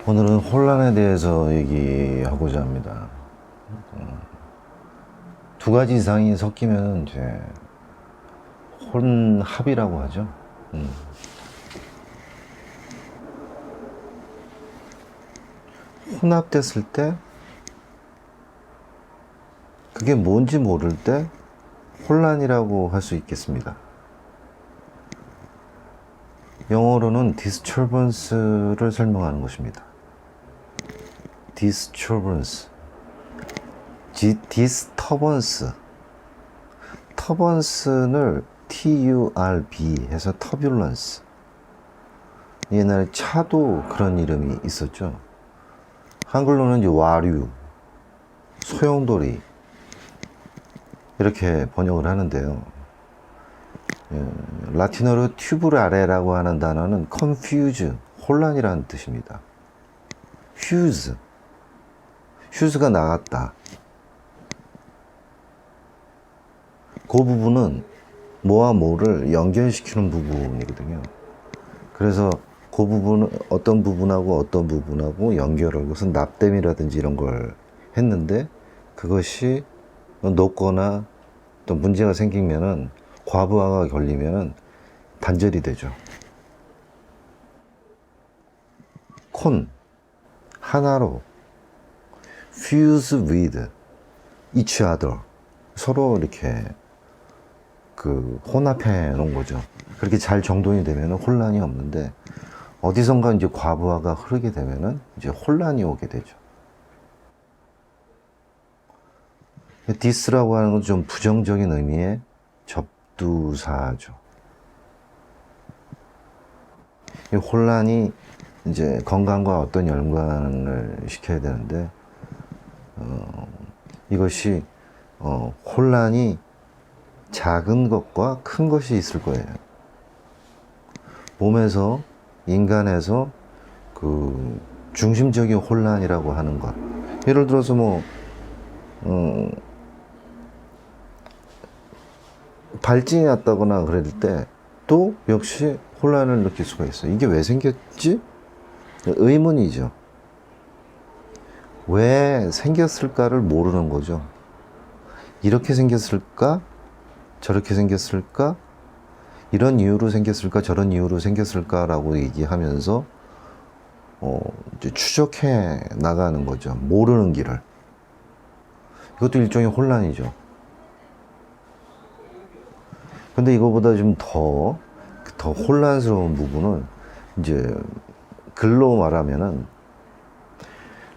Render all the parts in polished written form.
오늘은 혼란에 대해서 얘기하고자 합니다. 두 가지 이상이 섞이면 이제 혼합이라고 하죠. 혼합됐을 때 그게 뭔지 모를 때 혼란이라고 할 수 있겠습니다. 영어로는 disturbance를 설명하는 것입니다. disturbance, disturbance, turbance를 turb 해서 turbulence. 옛날에 차도 그런 이름이 있었죠. 한글로는 이제 와류, 소용돌이 이렇게 번역을 하는데요. 라틴어로 튜브라레라고 하는 단어는 confuse, 혼란이라는 뜻입니다. 휴즈가 나갔다. 그 부분은 뭐와 뭐를 연결시키는 부분이거든요. 그래서 그 부분은 어떤 부분하고 연결을, 그것은 납땜이라든지 이런 걸 했는데, 그것이 녹거나 또 문제가 생기면은, 과부하가 걸리면은 단절이 되죠. 하나로 fuse with each other, 서로 이렇게 혼합해 놓은 거죠. 그렇게 잘 정돈이 되면 혼란이 없는데, 어디선가 이제 과부하가 흐르게 되면은 이제 혼란이 오게 되죠. 디스라고 하는 건 좀 부정적인 의미의 접두사죠. 이 혼란이 이제 건강과 어떤 연관을 시켜야 되는데, 이것이 혼란이 작은 것과 큰 것이 있을 거예요. 몸에서, 인간에서 중심적인 혼란이라고 하는 것. 예를 들어서 발진이 났다거나 그럴 때 또 역시 혼란을 느낄 수가 있어요. 이게 왜 생겼지? 의문이죠. 왜 생겼을까를 모르는 거죠. 이렇게 생겼을까? 저렇게 생겼을까? 이런 이유로 생겼을까? 저런 이유로 생겼을까라고 얘기하면서 이제 추적해 나가는 거죠. 모르는 길을. 이것도 일종의 혼란이죠. 근데 이거보다 좀 더 혼란스러운 부분은 이제 글로 말하면은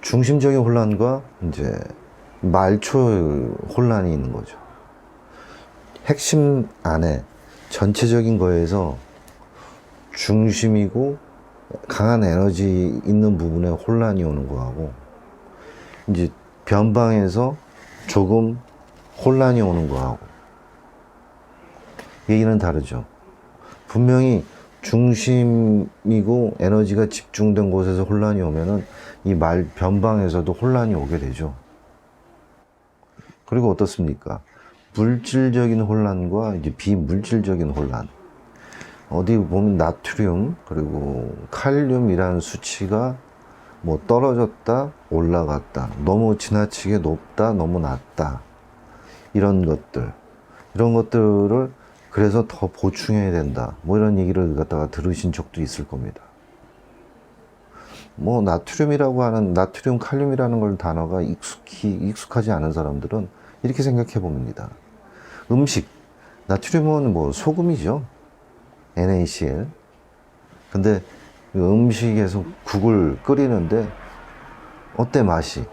중심적인 혼란과 이제 말초의 혼란이 있는 거죠. 핵심 안에 전체적인 거에서 중심이고 강한 에너지 있는 부분에 혼란이 오는 거하고, 이제 변방에서 조금 혼란이 오는 거하고 얘기는 다르죠. 분명히 중심이고 에너지가 집중된 곳에서 혼란이 오면은 이 변방에서도 혼란이 오게 되죠. 그리고 어떻습니까? 물질적인 혼란과 이제 비물질적인 혼란. 어디 보면 나트륨 그리고 칼륨이라는 수치가 떨어졌다, 올라갔다, 너무 지나치게 높다, 너무 낮다, 이런 것들을 그래서 더 보충해야 된다, 이런 얘기를 갖다가 들으신 적도 있을 겁니다. 나트륨, 칼륨이라는 걸 단어가 익숙하지 않은 사람들은 이렇게 생각해 봅니다. 나트륨은 소금이죠. NaCl. 근데 음식에서 국을 끓이는데 어때 맛이?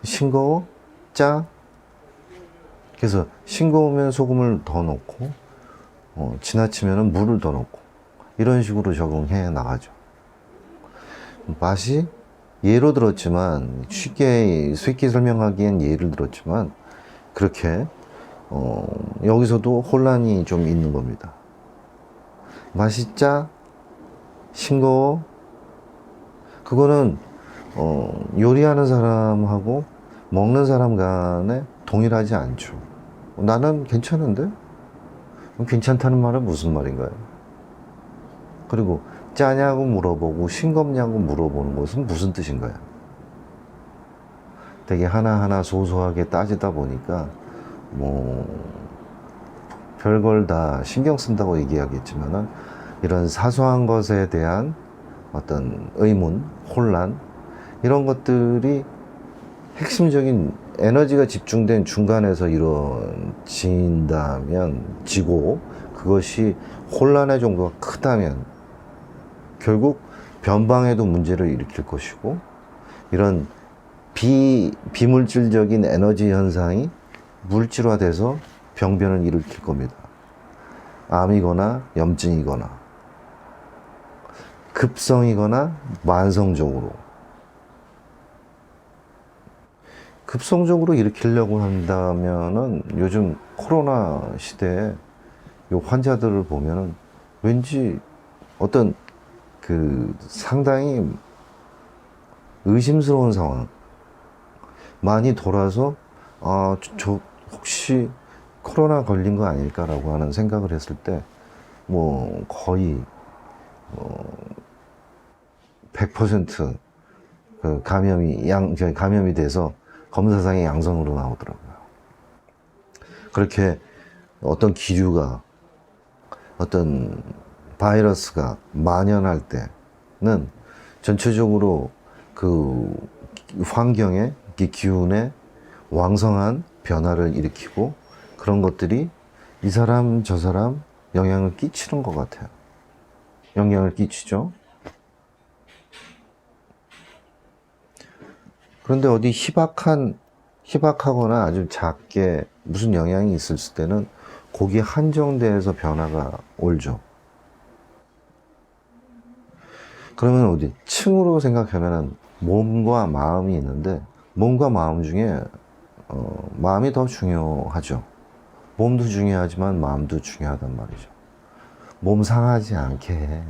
싱거워? 짜? 그래서 싱거우면 소금을 더 넣고, 지나치면 물을 더 넣고, 이런 식으로 적응해 나가죠. 맛이 예로 들었지만, 쉽게 설명하기엔 예를 들었지만, 그렇게 여기서도 혼란이 좀 있는 겁니다. 맛이 짜? 싱거워? 그거는 요리하는 사람하고 먹는 사람 간에 동일하지 않죠. 나는 괜찮은데? 괜찮다는 말은 무슨 말인가요? 그리고 짜냐고 물어보고 싱겁냐고 물어보는 것은 무슨 뜻인가요? 되게 하나하나 소소하게 따지다 보니까 뭐 별걸 다 신경 쓴다고 얘기하겠지만은 이런 사소한 것에 대한 어떤 의문, 혼란 이런 것들이 핵심적인 에너지가 집중된 중간에서 이루어진다면 지고 그것이 혼란의 정도가 크다면 결국 변방에도 문제를 일으킬 것이고 이런 비물질적인 에너지 현상이 물질화돼서 병변을 일으킬 겁니다. 암이거나 염증이거나 급성이거나 만성적으로 급성적으로 일으키려고 한다면은 요즘 코로나 시대에 요 환자들을 보면은 왠지 어떤 그 상당히 의심스러운 상황 많이 돌아서 저 혹시 코로나 걸린 거 아닐까라고 하는 생각을 했을 때 뭐 거의 100% 그 감염이 돼서 검사상에 양성으로 나오더라고요. 그렇게 어떤 기류가 어떤 바이러스가 만연할 때는 전체적으로 그 환경에 기운에 왕성한 변화를 일으키고 그런 것들이 이 사람 저 사람 영향을 끼치는 것 같아요. 영향을 끼치죠. 그런데 어디 희박하거나 아주 작게 무슨 영향이 있을 때는 거기에 한정돼서 변화가 올죠. 그러면 어디 층으로 생각하면은 몸과 마음이 있는데 몸과 마음 중에 마음이 더 중요하죠. 몸도 중요하지만 마음도 중요하단 말이죠. 몸 상하지 않게 해.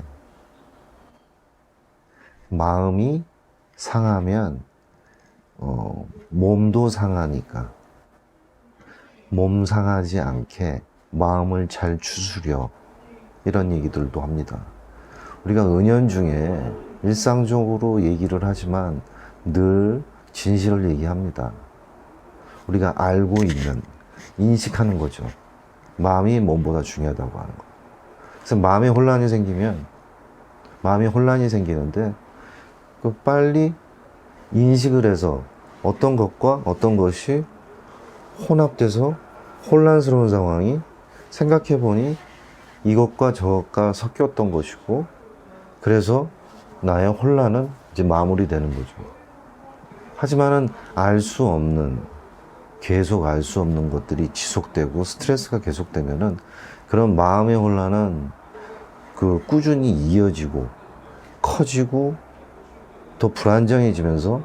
마음이 상하면 몸도 상하니까 몸 상하지 않게 마음을 잘 추스려 이런 얘기들도 합니다. 우리가 은연중에 일상적으로 얘기를 하지만 늘 진실을 얘기합니다. 우리가 알고 있는 인식하는 거죠. 마음이 몸보다 중요하다고 하는 거. 그래서 마음에 혼란이 생기는데 그 빨리 인식을 해서 어떤 것과 어떤 것이 혼합돼서 혼란스러운 상황이 생각해 보니 이것과 저것과 섞였던 것이고 그래서 나의 혼란은 이제 마무리되는 거죠. 하지만은 계속 알 수 없는 것들이 지속되고 스트레스가 계속되면은 그런 마음의 혼란은 그 꾸준히 이어지고 커지고 더 불안정해지면서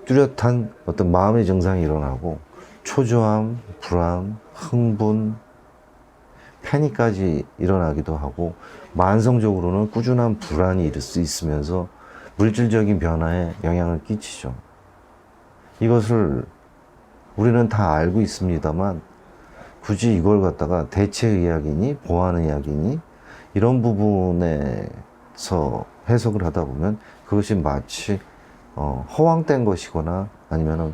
뚜렷한 어떤 마음의 증상이 일어나고 초조함, 불안, 흥분, 패닉까지 일어나기도 하고 만성적으로는 꾸준한 불안이 있을 수 있으면서 물질적인 변화에 영향을 끼치죠. 이것을 우리는 다 알고 있습니다만 굳이 이걸 갖다가 대체의학이니 보완의학이니 이런 부분에서 해석을 하다 보면 그것이 마치 허황된 것이거나 아니면은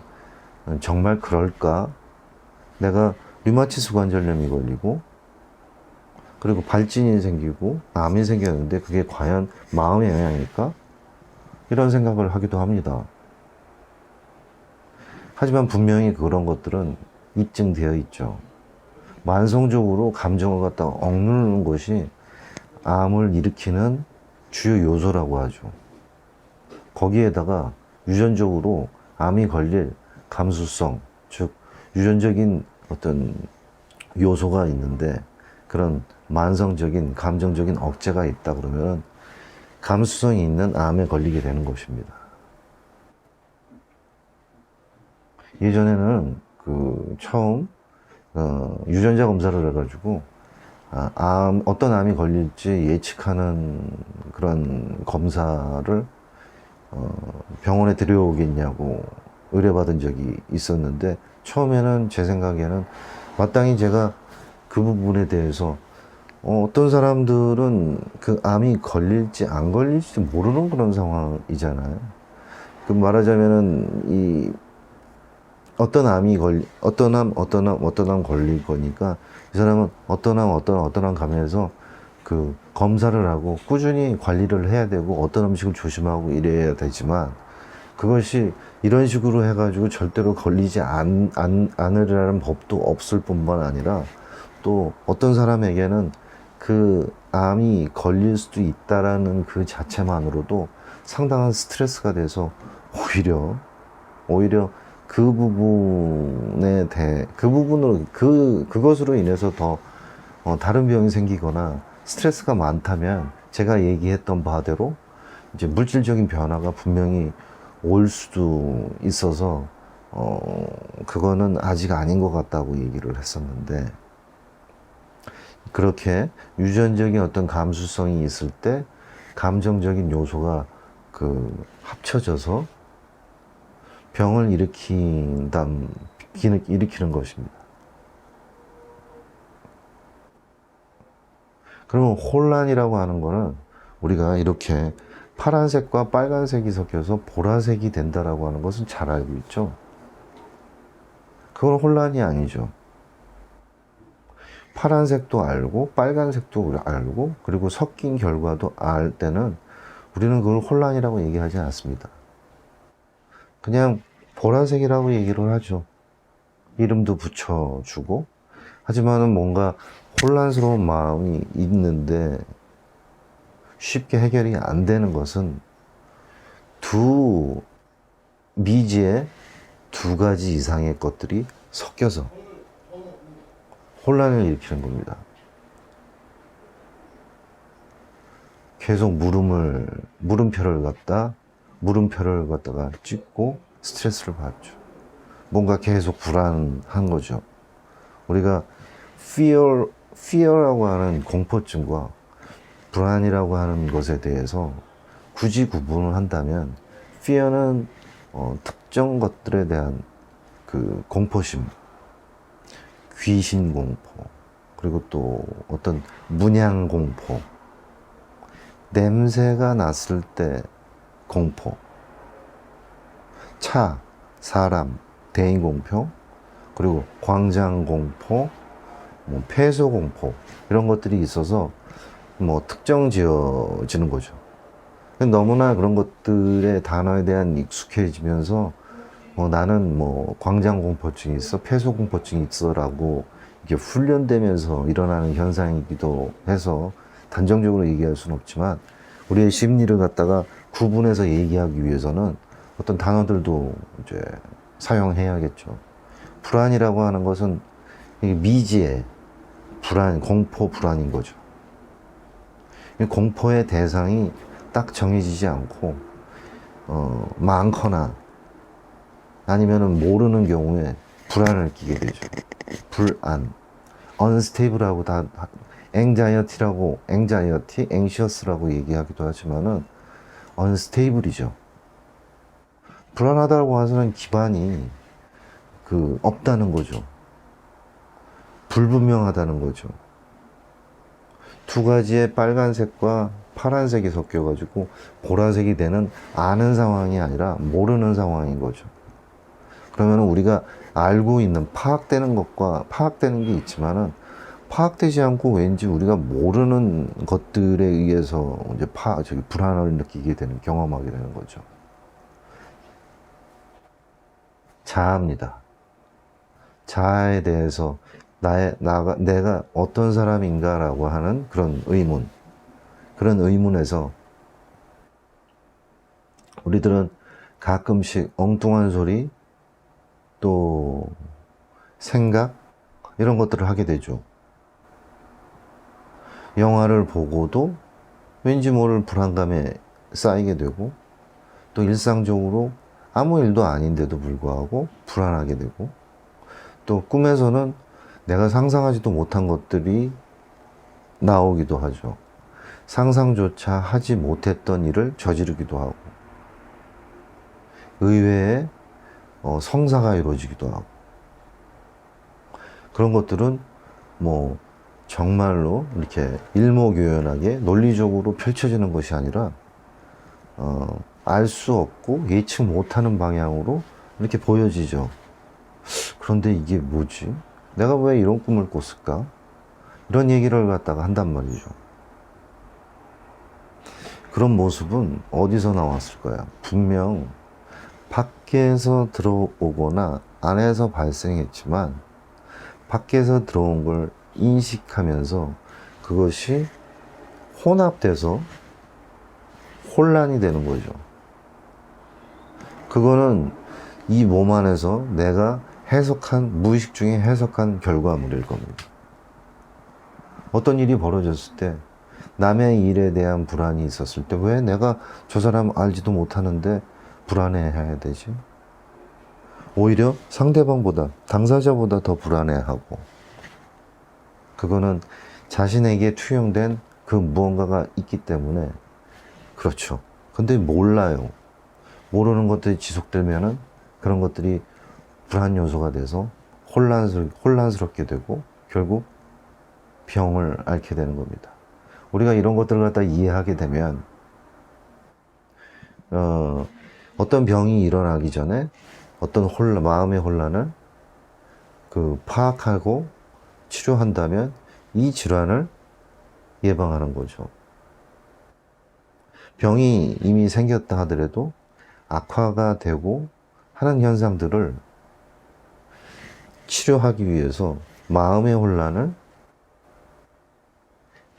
정말 그럴까? 내가 류마티스 관절염이 걸리고 그리고 발진이 생기고 암이 생겼는데 그게 과연 마음의 영향일까? 이런 생각을 하기도 합니다. 하지만 분명히 그런 것들은 입증되어 있죠. 만성적으로 감정을 갖다가 억누르는 것이 암을 일으키는 주요 요소라고 하죠. 거기에다가 유전적으로 암이 걸릴 감수성, 즉 유전적인 어떤 요소가 있는데 그런 만성적인 감정적인 억제가 있다 그러면 감수성이 있는 암에 걸리게 되는 것입니다. 예전에는 처음 유전자 검사를 해가지고 어떤 암이 걸릴지 예측하는 그런 검사를 병원에 들여오겠냐고 의뢰받은 적이 있었는데 처음에는 제 생각에는 마땅히 제가 그 부분에 대해서 어떤 사람들은 그 암이 걸릴지 안 걸릴지 모르는 그런 상황이잖아요. 그 말하자면은 이 어떤 암 걸릴 거니까 이 사람은 어떤 암 감염해서 그 검사를 하고 꾸준히 관리를 해야 되고 어떤 음식을 조심하고 이래야 되지만 그것이 이런 식으로 해가지고 절대로 걸리지 않으라는 법도 없을 뿐만 아니라 또 어떤 사람에게는 그 암이 걸릴 수도 있다라는 그 자체만으로도 상당한 스트레스가 돼서 오히려 그 부분으로 그것으로 인해서 더 다른 병이 생기거나 스트레스가 많다면 제가 얘기했던 바대로 이제 물질적인 변화가 분명히 올 수도 있어서 그거는 아직 아닌 것 같다고 얘기를 했었는데 그렇게 유전적인 어떤 감수성이 있을 때 감정적인 요소가 그 합쳐져서 병을 일으키는 것입니다. 그러면 혼란이라고 하는 거는 우리가 이렇게 파란색과 빨간색이 섞여서 보라색이 된다라고 하는 것은 잘 알고 있죠. 그건 혼란이 아니죠. 파란색도 알고 빨간색도 알고 그리고 섞인 결과도 알 때는 우리는 그걸 혼란이라고 얘기하지 않습니다. 그냥 보라색이라고 얘기를 하죠. 이름도 붙여주고. 하지만은 뭔가 혼란스러운 마음이 있는데 쉽게 해결이 안 되는 것은 미지의 두 가지 이상의 것들이 섞여서 혼란을 일으키는 겁니다. 계속 물음표를 갖다가 찍고 스트레스를 받죠. 뭔가 계속 불안한 거죠. 우리가 fear라고 하는 공포증과 불안이라고 하는 것에 대해서 굳이 구분을 한다면 fear는 특정 것들에 대한 그 공포심, 귀신 공포, 그리고 또 어떤 문양 공포, 냄새가 났을 때 공포, 차, 사람, 대인 공포, 그리고 광장 공포, 뭐 폐소 공포 이런 것들이 있어서 뭐 특정 지어지는 거죠. 너무나 그런 것들의 단어에 대한 익숙해지면서 나는 뭐 광장 공포증이 있어, 폐소 공포증이 있어라고 이게 훈련되면서 일어나는 현상이기도 해서 단정적으로 얘기할 수는 없지만 우리의 심리를 갖다가 구분해서 얘기하기 위해서는 어떤 단어들도 이제 사용해야겠죠. 불안이라고 하는 것은 미지의 불안, 공포 불안인 거죠. 공포의 대상이 딱 정해지지 않고 많거나 아니면은 모르는 경우에 불안을 끼게 되죠. 불안, unstable하고 다 anxious라고 얘기하기도 하지만은 unstable이죠. 불안하다고 해서는 기반이 없다는 거죠. 불분명하다는 거죠. 두 가지의 빨간색과 파란색이 섞여가지고 보라색이 되는 아는 상황이 아니라 모르는 상황인 거죠. 그러면 우리가 알고 있는 파악되는 게 있지만은 파악되지 않고 왠지 우리가 모르는 것들에 의해서 이제 불안을 느끼게 되는, 경험하게 되는 거죠. 자아입니다. 자아에 대해서 내가 어떤 사람인가라고 하는 그런 의문에서 우리들은 가끔씩 엉뚱한 소리, 또 생각, 이런 것들을 하게 되죠. 영화를 보고도 왠지 모를 불안감에 쌓이게 되고, 또 일상적으로 아무 일도 아닌데도 불구하고 불안하게 되고, 또 꿈에서는 내가 상상하지도 못한 것들이 나오기도 하죠. 상상조차 하지 못했던 일을 저지르기도 하고, 의외의 성사가 이루어지기도 하고, 그런 것들은 뭐 정말로 이렇게 일목요연하게 논리적으로 펼쳐지는 것이 아니라 알 수 없고 예측 못하는 방향으로 이렇게 보여지죠. 그런데 이게 뭐지? 내가 왜 이런 꿈을 꿨을까? 이런 얘기를 갖다가 한단 말이죠. 그런 모습은 어디서 나왔을까요? 분명 밖에서 들어오거나 안에서 발생했지만 밖에서 들어온 걸 인식하면서 그것이 혼합돼서 혼란이 되는 거죠. 그거는 이 몸 안에서 내가 해석한, 무의식 중에 해석한 결과물일 겁니다. 어떤 일이 벌어졌을 때 남의 일에 대한 불안이 있었을 때 왜 내가 저 사람 알지도 못하는데 불안해해야 되지? 오히려 상대방보다, 당사자보다 더 불안해하고, 그거는 자신에게 투영된 그 무언가가 있기 때문에 그렇죠. 근데 몰라요. 모르는 것들이 지속되면은 그런 것들이 불안 요소가 돼서 혼란스럽게 되고 결국 병을 앓게 되는 겁니다. 우리가 이런 것들을 갖다 이해하게 되면 어떤 병이 일어나기 전에 어떤 마음의 혼란을 파악하고 치료한다면 이 질환을 예방하는 거죠. 병이 이미 생겼다 하더라도 악화가 되고 하는 현상들을 치료하기 위해서 마음의 혼란을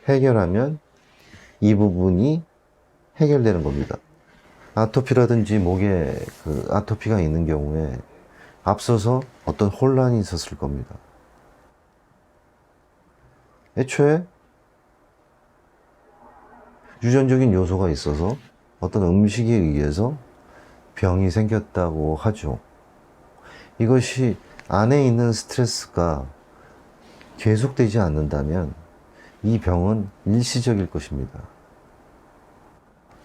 해결하면 이 부분이 해결되는 겁니다. 아토피라든지 목에 아토피가 있는 경우에 앞서서 어떤 혼란이 있었을 겁니다. 애초에 유전적인 요소가 있어서 어떤 음식에 의해서 병이 생겼다고 하죠. 이것이 안에 있는 스트레스가 계속되지 않는다면 이 병은 일시적일 것입니다.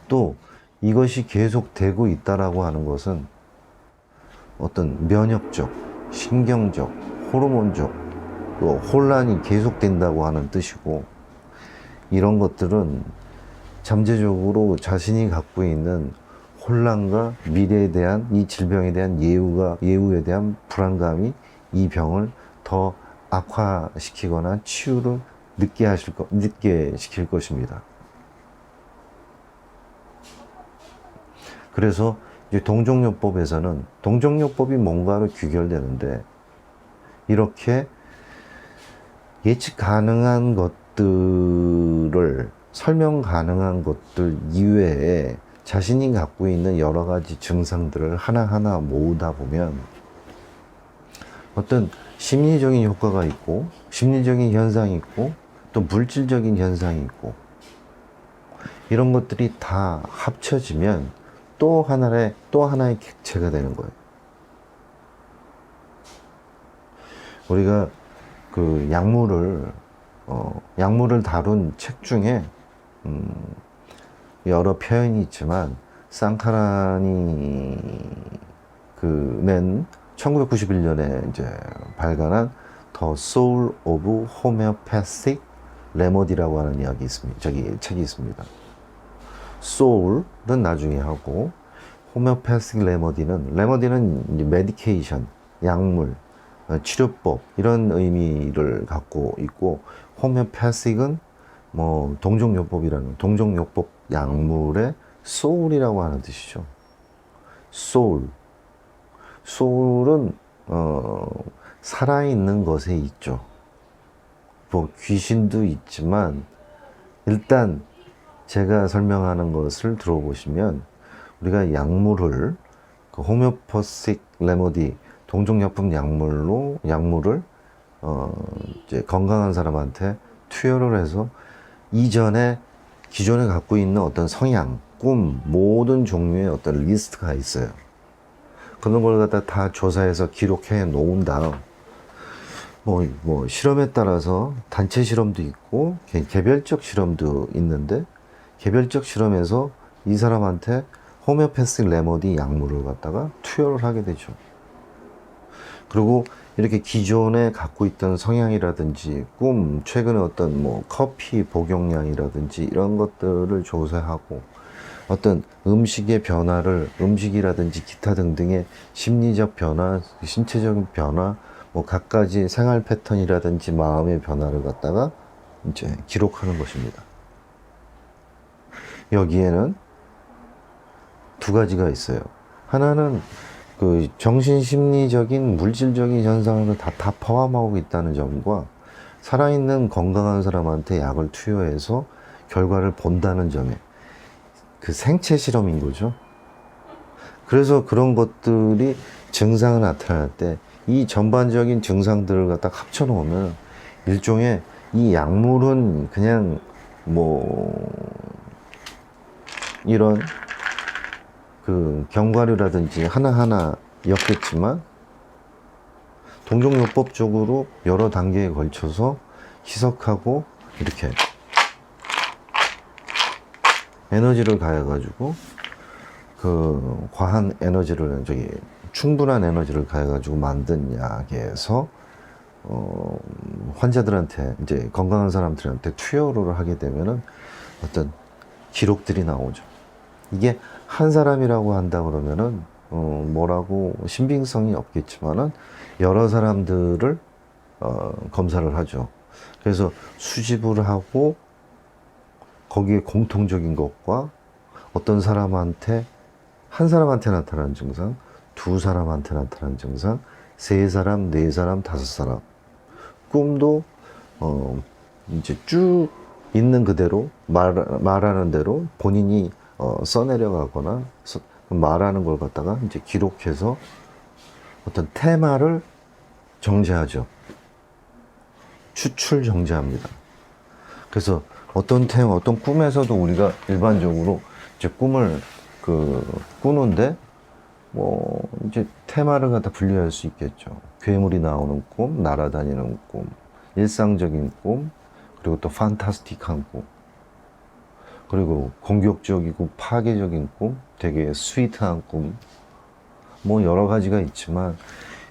또 이것이 계속되고 있다라고 하는 것은 어떤 면역적, 신경적, 호르몬적 또 혼란이 계속된다고 하는 뜻이고, 이런 것들은 잠재적으로 자신이 갖고 있는 혼란과 미래에 대한 이 질병에 대한 예후에 대한 불안감이 이 병을 더 악화시키거나 치유를 늦게 시킬 것입니다. 그래서 이제 동종요법에서는 동종요법이 뭔가로 귀결되는데, 이렇게 예측 가능한 것들을 설명 가능한 것들 이외에 자신이 갖고 있는 여러 가지 증상들을 하나하나 모으다 보면 어떤 심리적인 효과가 있고, 심리적인 현상이 있고, 또 물질적인 현상이 있고, 이런 것들이 다 합쳐지면 또 하나의 객체가 되는 거예요. 우리가 약물을 다룬 책 중에 여러 표현이 있지만, 상카란이 낸 1991년에 이제 발간한 The Soul of Homeopathic Remedy라고 하는 책이 있습니다. Soul은 나중에 하고, Homeopathic Remedy는 이제 메디케이션, 약물, 치료법 이런 의미를 갖고 있고, Homeopathic은 뭐 동종요법이라는 동종요법 약물의 소울이라고 하는 뜻이죠. 소울은 살아있는 것에 있죠. 뭐 귀신도 있지만, 일단 제가 설명하는 것을 들어보시면 우리가 약물을 호메오퍼식 레모디 동종약품 약물을 이제 건강한 사람한테 투여를 해서 이전에 기존에 갖고 있는 어떤 성향, 꿈, 모든 종류의 어떤 리스트가 있어요. 그런 걸 갖다 다 조사해서 기록해 놓은 다음, 뭐 실험에 따라서 단체 실험도 있고 개별적 실험도 있는데, 개별적 실험에서 이 사람한테 호메오패스 레모디 약물을 갖다가 투여를 하게 되죠. 그리고 이렇게 기존에 갖고 있던 성향이라든지 꿈, 최근에 어떤 뭐 커피 복용량이라든지 이런 것들을 조사하고 어떤 음식의 변화를, 음식이라든지 기타 등등의 심리적 변화, 신체적인 변화, 뭐 갖가지 생활 패턴이라든지 마음의 변화를 갖다가 이제 기록하는 것입니다. 여기에는 두 가지가 있어요. 하나는 그 정신심리적인 물질적인 현상을 다 포함하고 있다는 점과 살아있는 건강한 사람한테 약을 투여해서 결과를 본다는 점에 그 생체 실험인 거죠. 그래서 그런 것들이 증상을 나타날 때 이 전반적인 증상들을 갖다 합쳐 놓으면 일종의 이 약물은 그냥 뭐 이런 그 견과류라든지 하나하나였겠지만 동종요법적으로 여러 단계에 걸쳐서 희석하고 이렇게 에너지를 가해가지고 그 과한 에너지를 충분한 에너지를 가해가지고 만든 약에서 환자들한테 이제 건강한 사람들한테 투여를 하게 되면은 어떤 기록들이 나오죠. 이게 한 사람이라고 한다 그러면은 뭐라고 신빙성이 없겠지만은 여러 사람들을 검사를 하죠. 그래서 수집을 하고 거기에 공통적인 것과 어떤 사람한테 한 사람한테 나타나는 증상, 두 사람한테 나타나는 증상, 세 사람, 네 사람, 다섯 사람. 꿈도 이제 쭉 있는 그대로 말하는 대로 본인이 써내려가거나 말하는 걸 갖다가 이제 기록해서 어떤 테마를 정제하죠. 추출 정제합니다. 그래서 어떤 테마, 어떤 꿈에서도 우리가 일반적으로 이제 꿈을 꾸는데 뭐 이제 테마를 갖다 분류할 수 있겠죠. 괴물이 나오는 꿈, 날아다니는 꿈, 일상적인 꿈, 그리고 또 판타스틱한 꿈, 그리고 공격적이고 파괴적인 꿈, 되게 스위트한 꿈, 뭐 여러 가지가 있지만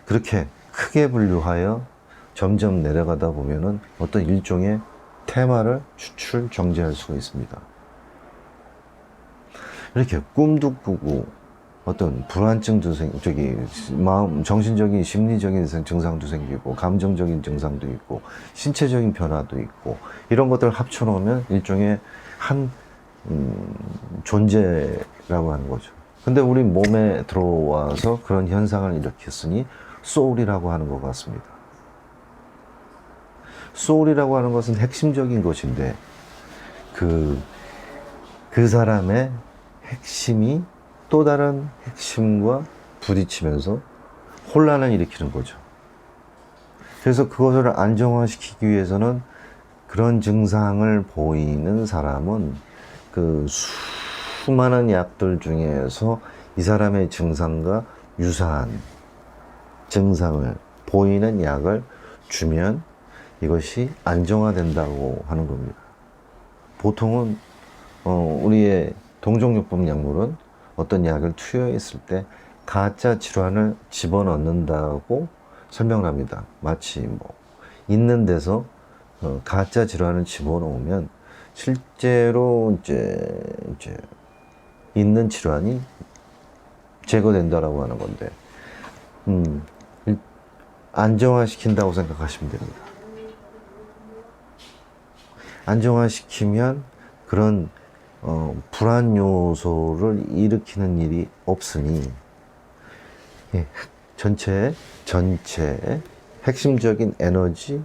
그렇게 크게 분류하여 점점 내려가다 보면은 어떤 일종의 테마를 추출 정제할 수가 있습니다. 이렇게 꿈도 꾸고 어떤 불안증도 마음, 정신적인, 심리적인 증상도 생기고, 감정적인 증상도 있고, 신체적인 변화도 있고, 이런 것들을 합쳐놓으면 일종의 한, 존재라고 하는 거죠. 근데 우리 몸에 들어와서 그런 현상을 일으켰으니, 소울이라고 하는 것 같습니다. 소울이라고 하는 것은 핵심적인 것인데, 그 사람의 핵심이 또 다른 핵심과 부딪히면서 혼란을 일으키는 거죠. 그래서 그것을 안정화시키기 위해서는 그런 증상을 보이는 사람은 그 수많은 약들 중에서 이 사람의 증상과 유사한 증상을 보이는 약을 주면 이것이 안정화된다고 하는 겁니다. 보통은 우리의 동종요법 약물은 어떤 약을 투여했을 때 가짜 질환을 집어넣는다고 설명을 합니다. 마치 뭐 있는 데서 가짜 질환을 집어넣으면 실제로 이제 있는 질환이 제거된다라고 하는 건데 안정화시킨다고 생각하시면 됩니다. 안정화시키면 그런 불안 요소를 일으키는 일이 없으니 전체 핵심적인 에너지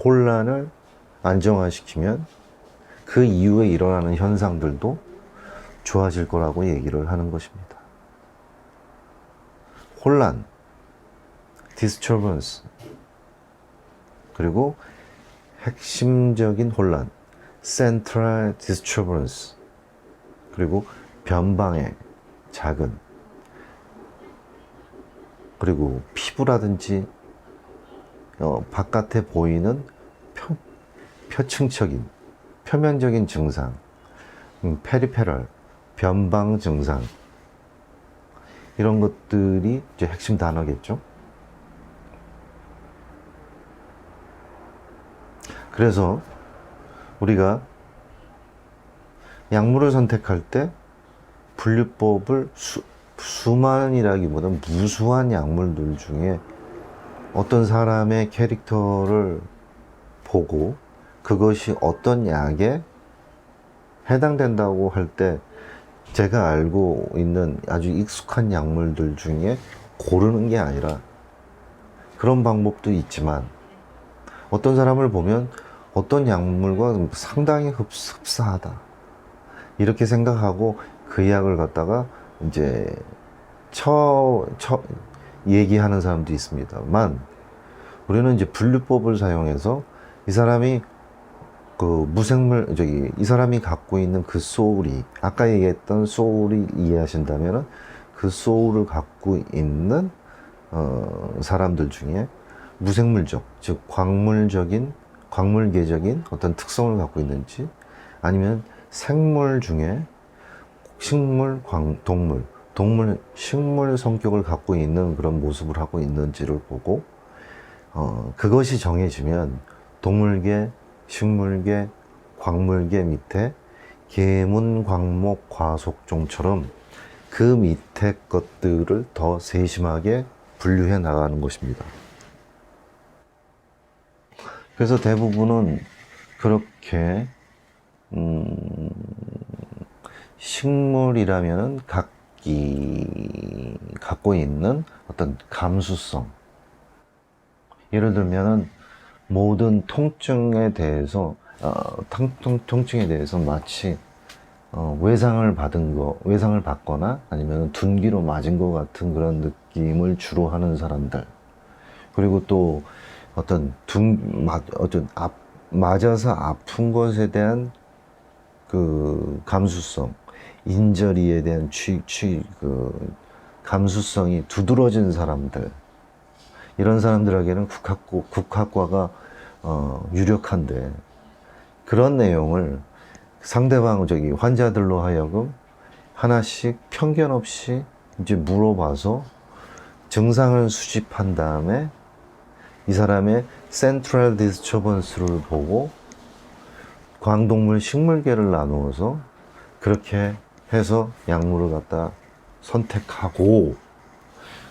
혼란을 안정화시키면 그 이후에 일어나는 현상들도 좋아질 거라고 얘기를 하는 것입니다. 혼란, disturbance, 그리고 핵심적인 혼란, central disturbance, 그리고 변방의 작은, 그리고 피부라든지 바깥에 보이는 표층적인, 표면적인 증상, 페리페럴, 변방 증상, 이런 것들이 이제 핵심 단어겠죠. 그래서 우리가 약물을 선택할 때 분류법을 수만이라기보다 무수한 약물들 중에 어떤 사람의 캐릭터를 보고 그것이 어떤 약에 해당된다고 할 때 제가 알고 있는 아주 익숙한 약물들 중에 고르는 게 아니라, 그런 방법도 있지만 어떤 사람을 보면 어떤 약물과 상당히 흡사하다 이렇게 생각하고 그 약을 갖다가 이제 얘기하는 사람도 있습니다만, 우리는 이제 분류법을 사용해서 이 사람이 이 사람이 갖고 있는 그 소울이, 아까 얘기했던 소울이 이해하신다면은 그 소울을 갖고 있는 사람들 중에 무생물적, 즉 광물계적인 어떤 특성을 갖고 있는지, 아니면 생물 중에 식물, 동물, 식물 성격을 갖고 있는 그런 모습을 하고 있는지를 보고, 그것이 정해지면 동물계, 식물계, 광물계 밑에 계문, 광목, 과속종처럼 그 밑에 것들을 더 세심하게 분류해 나가는 것입니다. 그래서 대부분은 그렇게 식물이라면은 각기 갖고 있는 어떤 감수성, 예를 들면은 모든 통증에 대해서 통증에 대해서 마치 외상을 받거나 아니면 둔기로 맞은 것 같은 그런 느낌을 주로 하는 사람들, 그리고 또 맞아서 아픈 것에 대한 그 감수성, 인저리에 대한 감수성이 두드러진 사람들, 이런 사람들에게는 국학과가 유력한데, 그런 내용을 상대방 환자들로 하여금 하나씩 편견 없이 이제 물어봐서 증상을 수집한 다음에 이 사람의 센트럴 디스터번스를 보고 광동물 식물계를 나누어서 그렇게 해서 약물을 갖다 선택하고,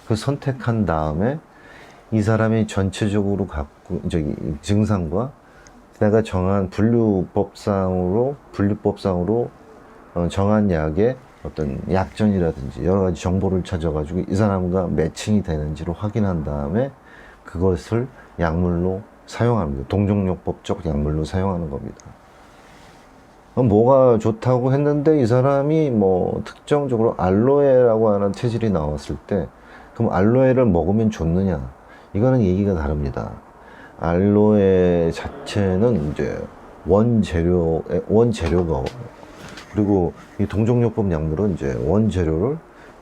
그 선택한 다음에 이 사람이 전체적으로 갖고 증상과 내가 정한 분류법상으로 정한 약의 어떤 약전이라든지 여러 가지 정보를 찾아가지고 이 사람과 매칭이 되는지를 확인한 다음에 그것을 약물로 사용합니다. 동종요법적 약물로 사용하는 겁니다. 뭐가 좋다고 했는데 이 사람이 특정적으로 알로에라고 하는 체질이 나왔을 때, 그럼 알로에를 먹으면 좋느냐? 이거는 얘기가 다릅니다. 알로에 자체는 이제 원재료가, 그리고 이 동종요법 약물은 이제 원재료를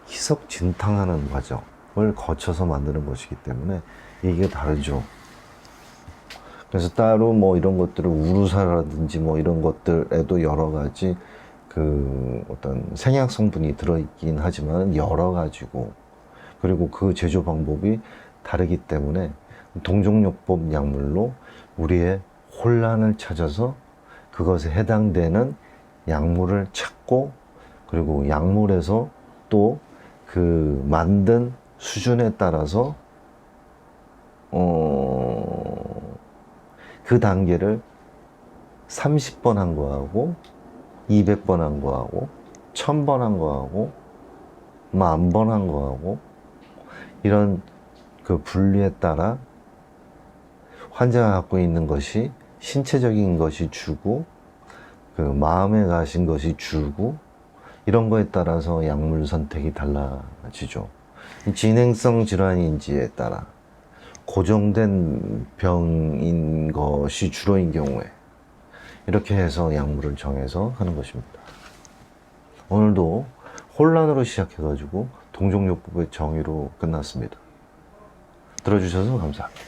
희석 진탕하는 과정을 거쳐서 만드는 것이기 때문에 이게 다르죠. 그래서 따로 이런 것들을 우루사라든지 이런 것들에도 여러 가지 어떤 생약 성분이 들어있긴 하지만 여러 가지고, 그리고 그 제조 방법이 다르기 때문에 동종요법 약물로 우리의 혼란을 찾아서 그것에 해당되는 약물을 찾고, 그리고 약물에서 또 그 만든 수준에 따라서 그 단계를 30번 한 거하고 200번 한 거하고 1000번 한 거하고 10,000번 한 거하고, 이런 그 분류에 따라 환자가 갖고 있는 것이 신체적인 것이 주고 그 마음에 가신 것이 주고, 이런 거에 따라서 약물 선택이 달라지죠. 진행성 질환인지에 따라 고정된 병인 것이 주로인 경우에 이렇게 해서 약물을 정해서 하는 것입니다. 오늘도 혼란으로 시작해가지고 동종요법의 정의로 끝났습니다. 들어주셔서 감사합니다.